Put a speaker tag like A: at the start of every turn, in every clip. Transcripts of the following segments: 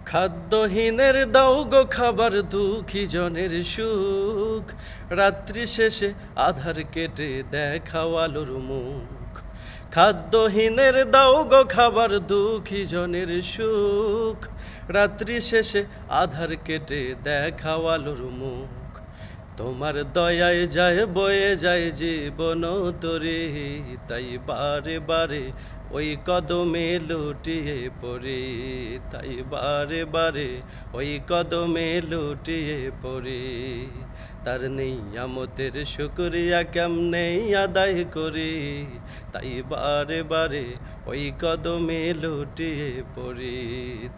A: খাদ্যহীনের দাও গো খাবার, দুঃখী জনের সুখ। রাত্রি শেষে আধার কেটে দেখাও আলোর মুখ। খাদ্যহীনের দাও গো খাবার, দুঃখী জনের সুখ। রাত্রি শেষে আধার কেটে দেখাও আলোর মুখ। তোমার দয়ায় যায় বয়ে যায় জীবন তরে, তাই বারে বারে ওই কদমে লুটিয়ে পড়ে। তাই বারে বারে ওই কদমে লুটিয়ে পড়ে। তার নিয়ামতের শুকরিয়া কেমনে আদায় করি, তাই বারে বারে ওই কদমে লুটিয়ে পড়ি।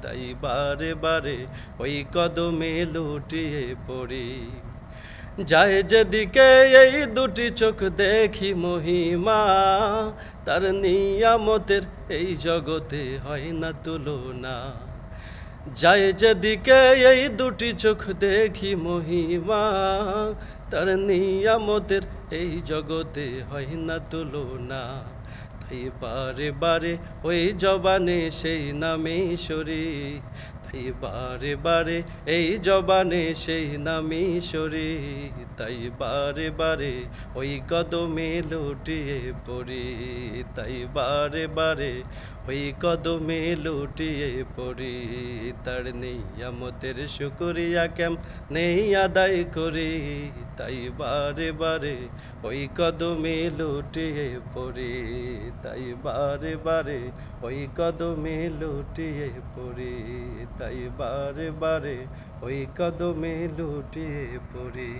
A: তাই বারে বারে ওই কদমে লুটিয়ে পড়ি। যায় যেদিকে এই দুটি চোখ দেখি মহিমা, তার নিয়ামতের এই জগতে হয় না তুলনা। যায় যেদিকে এই দুটি চোখ দেখি মহিমা, তার নিয়ামতের এই জগতে হয় না তুলনা। তাই বারে বারে ওই জবানে সেই নামে সরি, তাই বারে বারে এই জবানে সেই নামে সরি। তাই বারে বারে ওই কদমে লুটিয়ে পড়ি। তাই বারে বারে ওই কদমে লুটিয়ে পড়ি। তার নিয়ামতের শুকরিয়া নেই আদায় করি, তাই বারে বারে ওই কদমে লুটিয়ে পড়ি। তাই বারে বারে ওই কদমে লুটিয়ে পড়ি। তাই বারে বারে ওই কদমে লুটিয়ে পড়ি।